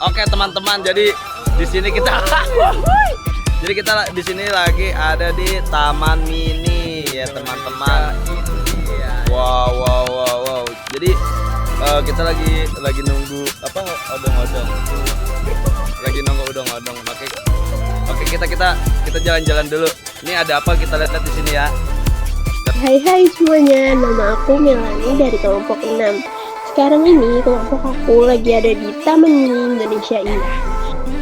Oke teman-teman, jadi di sini kita di sini lagi ada di Taman Mini ya teman-teman. Wow. Jadi kita lagi nunggu apa odong-odong. Lagi nunggu odong-odong. Oke, kita jalan-jalan dulu. Ini ada apa kita lihat di sini ya. Hai semuanya, nama aku Melani dari kelompok 6. Sekarang ini kelompok aku lagi ada di Taman Mini Indonesia Indah.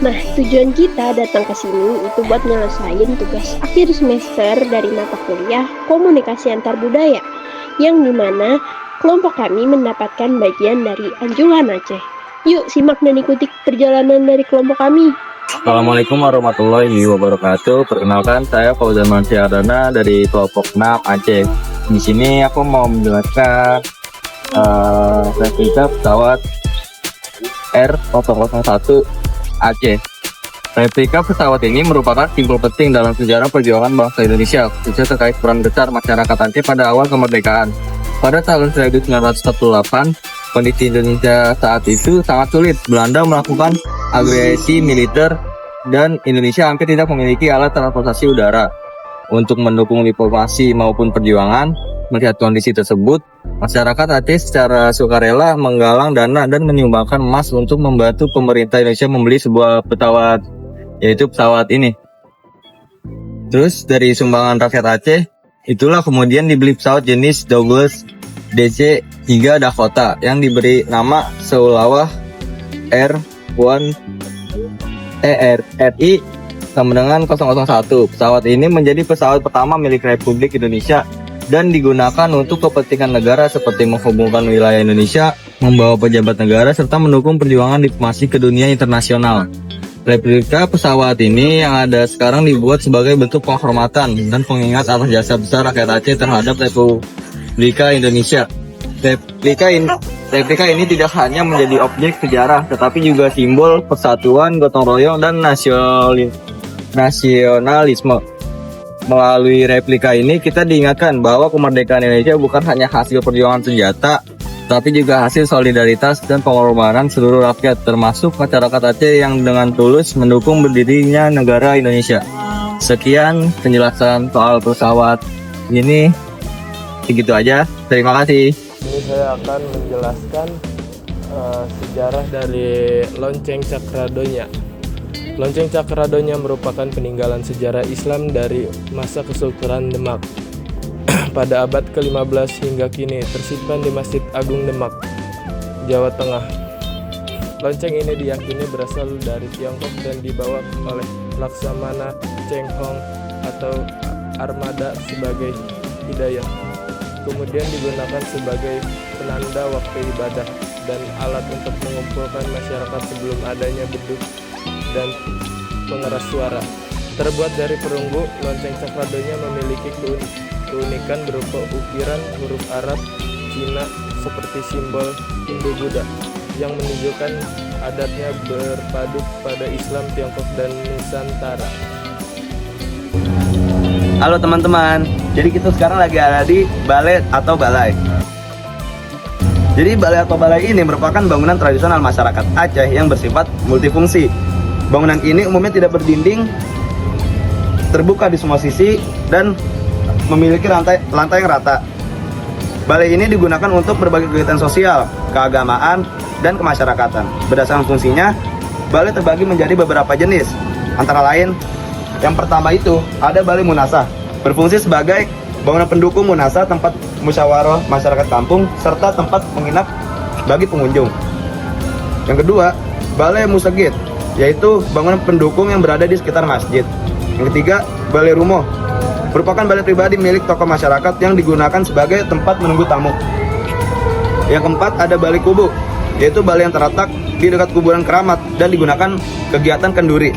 Nah, tujuan kita datang ke sini itu buat nyelesain tugas akhir semester dari mata kuliah Komunikasi Antar Budaya, yang dimana kelompok kami mendapatkan bagian dari Anjungan Aceh. Yuk simak dan ikuti perjalanan dari kelompok kami. Assalamualaikum warahmatullahi wabarakatuh. Perkenalkan, saya Fauzan Mansyadana dari kelompok 6 Aceh. Di sini aku mau menjelaskan replika pesawat R001 Aceh. Replika pesawat ini merupakan simbol penting dalam sejarah perjuangan bangsa Indonesia, khususnya terkait peran besar masyarakat Aceh pada awal kemerdekaan. Pada tahun 1948, kondisi Indonesia saat itu sangat sulit. Belanda melakukan agresi militer dan Indonesia hampir tidak memiliki alat transportasi udara. Untuk mendukung diplomasi maupun perjuangan, melihat kondisi tersebut, masyarakat Aceh secara sukarela menggalang dana dan menyumbangkan emas untuk membantu pemerintah Indonesia membeli sebuah pesawat, yaitu pesawat ini. Terus dari sumbangan rakyat Aceh, itulah kemudian dibeli pesawat jenis Douglas DC-3 Dakota yang diberi nama Seulawah R1 RI sama dengan 001. Pesawat ini menjadi pesawat pertama milik Republik Indonesia dan digunakan untuk kepentingan negara seperti menghubungkan wilayah Indonesia, membawa pejabat negara, serta mendukung perjuangan diplomasi ke dunia internasional. Replika pesawat ini yang ada sekarang dibuat sebagai bentuk penghormatan dan pengingat atas jasa besar rakyat Aceh terhadap Republika Indonesia. Replika ini tidak hanya menjadi objek sejarah, tetapi juga simbol persatuan, gotong royong, dan nasionalisme. Melalui replika ini kita diingatkan bahwa kemerdekaan Indonesia bukan hanya hasil perjuangan senjata, tapi juga hasil solidaritas dan pengorbanan seluruh rakyat, termasuk masyarakat Aceh yang dengan tulus mendukung berdirinya negara Indonesia. Sekian penjelasan soal pesawat ini, segitu aja. Terima kasih. Ini saya akan menjelaskan sejarah dari Lonceng Cakradonya. Lonceng Cakradonya merupakan peninggalan sejarah Islam dari masa Kesultanan Demak. Pada abad ke-15 hingga kini tersimpan di Masjid Agung Demak, Jawa Tengah. Lonceng ini diyakini berasal dari Tiongkok dan dibawa oleh Laksamana Cheng Hong atau Armada sebagai hidayah. Kemudian digunakan sebagai penanda waktu ibadah dan alat untuk mengumpulkan masyarakat sebelum adanya beduk dan pengeras suara. Terbuat dari perunggu, lonceng Cakradonya memiliki keunikan berupa ukiran huruf Arab Cina seperti simbol Hindu-Buddha yang menunjukkan adatnya berpadu pada Islam, Tiongkok, dan Nusantara. Halo teman-teman, jadi kita sekarang lagi ada di balai atau balai. Jadi balai atau balai ini merupakan bangunan tradisional masyarakat Aceh yang bersifat multifungsi. Bangunan ini umumnya tidak berdinding, terbuka di semua sisi, dan memiliki lantai yang rata. Balai ini digunakan untuk berbagai kegiatan sosial, keagamaan, dan kemasyarakatan. Berdasarkan fungsinya, balai terbagi menjadi beberapa jenis. Antara lain, yang pertama itu ada balai munasah, berfungsi sebagai bangunan pendukung munasah, tempat musyawarah masyarakat kampung, serta tempat menginap bagi pengunjung. Yang kedua, balai musagid, yaitu bangunan pendukung yang berada di sekitar masjid. Yang ketiga, balai rumoh, merupakan balai pribadi milik tokoh masyarakat yang digunakan sebagai tempat menunggu tamu. Yang keempat, ada balai kubu, yaitu balai yang terletak di dekat kuburan keramat dan digunakan kegiatan kenduri.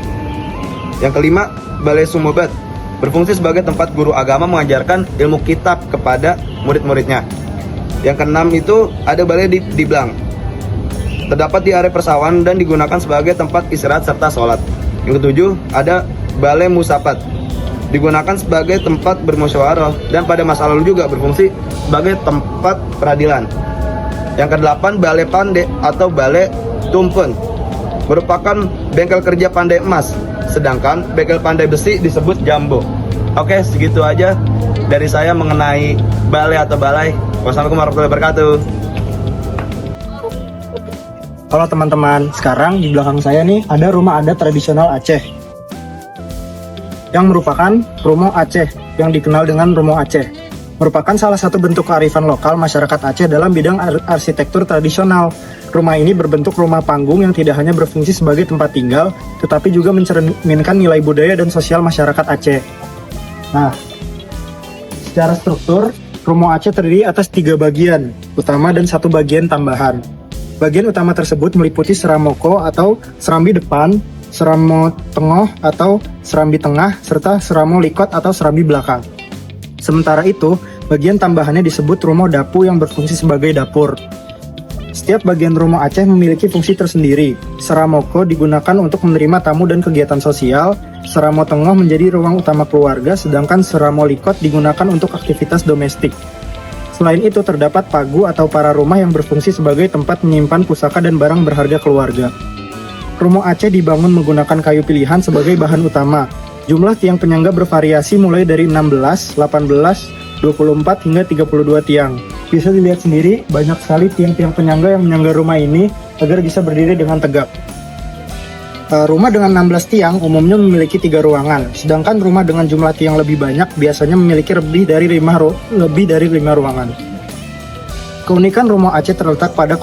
Yang kelima, balai sumobat, berfungsi sebagai tempat guru agama mengajarkan ilmu kitab kepada murid-muridnya. Yang keenam itu ada balai di Blang, terdapat di area persawahan dan digunakan sebagai tempat istirahat serta sholat. Yang ketujuh ada balai musapat, digunakan sebagai tempat bermusyawarah dan pada masa lalu juga berfungsi sebagai tempat peradilan. Yang kedelapan balai pande atau balai tumpun, merupakan bengkel kerja pandai emas, sedangkan bengkel pandai besi disebut jambo. Oke, segitu aja dari saya mengenai balai atau balai. Wassalamualaikum warahmatullahi wabarakatuh. Halo teman-teman, sekarang di belakang saya nih ada rumah adat tradisional Aceh yang merupakan Rumo Aceh yang dikenal dengan Rumo Aceh. Merupakan salah satu bentuk kearifan lokal masyarakat Aceh dalam bidang arsitektur tradisional. Rumah ini berbentuk rumah panggung yang tidak hanya berfungsi sebagai tempat tinggal, tetapi juga mencerminkan nilai budaya dan sosial masyarakat Aceh. Nah, secara struktur, Rumo Aceh terdiri atas 3 bagian utama dan 1 bagian tambahan. Bagian utama tersebut meliputi seramoko atau serambi depan, seramo tengah atau serambi tengah, serta seramo likot atau serambi belakang. Sementara itu, bagian tambahannya disebut rumo dapu yang berfungsi sebagai dapur. Setiap bagian Rumo Aceh memiliki fungsi tersendiri. Seramoko digunakan untuk menerima tamu dan kegiatan sosial, seramo tengah menjadi ruang utama keluarga, sedangkan seramo likot digunakan untuk aktivitas domestik. Selain itu, terdapat pagu atau para rumah yang berfungsi sebagai tempat menyimpan pusaka dan barang berharga keluarga. Rumo Aceh dibangun menggunakan kayu pilihan sebagai bahan utama. Jumlah tiang penyangga bervariasi mulai dari 16, 18, 24 hingga 32 tiang. Bisa dilihat sendiri, banyak sekali tiang-tiang penyangga yang menyangga rumah ini agar bisa berdiri dengan tegak. Rumah dengan 16 tiang umumnya memiliki 3 ruangan, sedangkan rumah dengan jumlah tiang lebih banyak biasanya memiliki lebih dari 5 ruangan. Keunikan Rumo Aceh terletak pada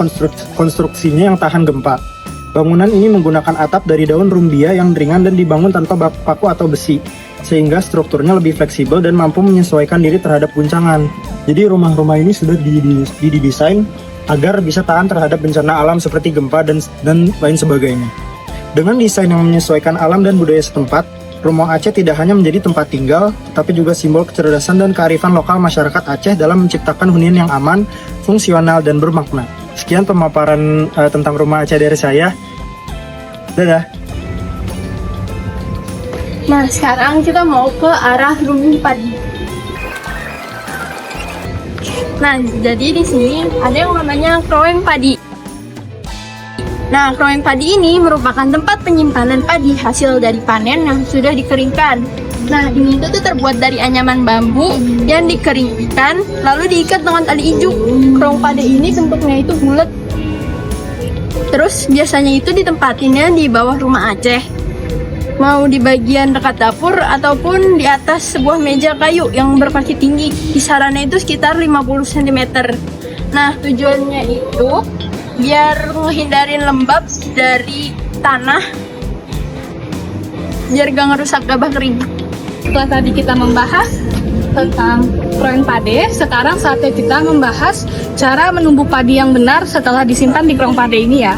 konstruksinya yang tahan gempa. Bangunan ini menggunakan atap dari daun rumbia yang ringan dan dibangun tanpa paku atau besi, sehingga strukturnya lebih fleksibel dan mampu menyesuaikan diri terhadap guncangan. Jadi rumah-rumah ini sudah didesain agar bisa tahan terhadap bencana alam seperti gempa dan lain sebagainya. Dengan desain yang menyesuaikan alam dan budaya setempat, Rumo Aceh tidak hanya menjadi tempat tinggal, tetapi juga simbol kecerdasan dan kearifan lokal masyarakat Aceh dalam menciptakan hunian yang aman, fungsional, dan bermakna. Sekian pemaparan tentang Rumah Aceh dari saya. Dadah. Nah, sekarang kita mau ke arah lumbung padi. Nah, jadi di sini ada yang namanya kroweng padi. Nah, kroweng padi ini merupakan tempat penyimpanan padi hasil dari panen yang sudah dikeringkan. Nah, ini tuh terbuat dari anyaman bambu yang dikeringkan lalu diikat dengan tali ijuk. Kroweng padi ini bentuknya itu bulat. Terus biasanya itu ditempatinnya di bawah rumah Aceh. Mau di bagian dekat dapur ataupun di atas sebuah meja kayu yang berkaki tinggi. Kisarannya itu sekitar 50 cm. Nah, tujuannya itu biar menghindarin lembab dari tanah, biar gak ngerusak gabah kering. Setelah tadi kita membahas tentang kroweng padi, sekarang saatnya kita membahas cara menumbuk padi yang benar setelah disimpan di kroweng padi ini ya.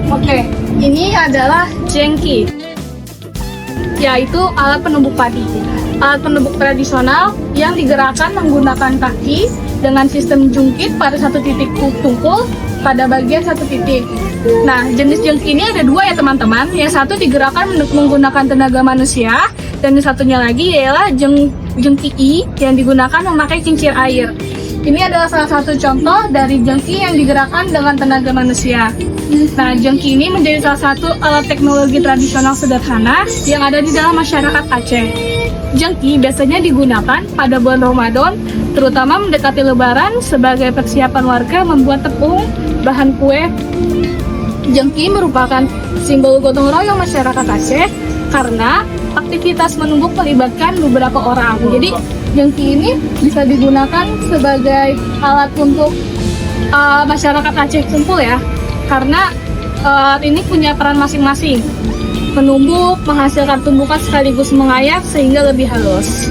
Oke, ini adalah jengki, yaitu alat penumbuk padi. Alat penumbuk tradisional yang digerakkan menggunakan kaki dengan sistem jungkit pada satu titik tungkul pada bagian satu titik. Nah, jenis jengki ini ada 2 ya teman-teman. Yang satu digerakkan menggunakan tenaga manusia, dan yang satunya lagi ialah jengki I yang digunakan memakai kincir air. Ini adalah salah satu contoh dari jengki yang digerakkan dengan tenaga manusia. Nah, jengki ini menjadi salah satu alat teknologi tradisional sederhana yang ada di dalam masyarakat Aceh. Jengki biasanya digunakan pada bulan Ramadan, terutama mendekati Lebaran sebagai persiapan warga membuat tepung, bahan kue. Jengki merupakan simbol gotong royong masyarakat Aceh karena aktivitas menumbuk melibatkan beberapa orang. Jadi, jengki ini bisa digunakan sebagai alat untuk masyarakat Aceh kumpul ya, karena alat ini punya peran masing-masing. Menumbuk, menghasilkan tumbukan sekaligus mengayak sehingga lebih halus.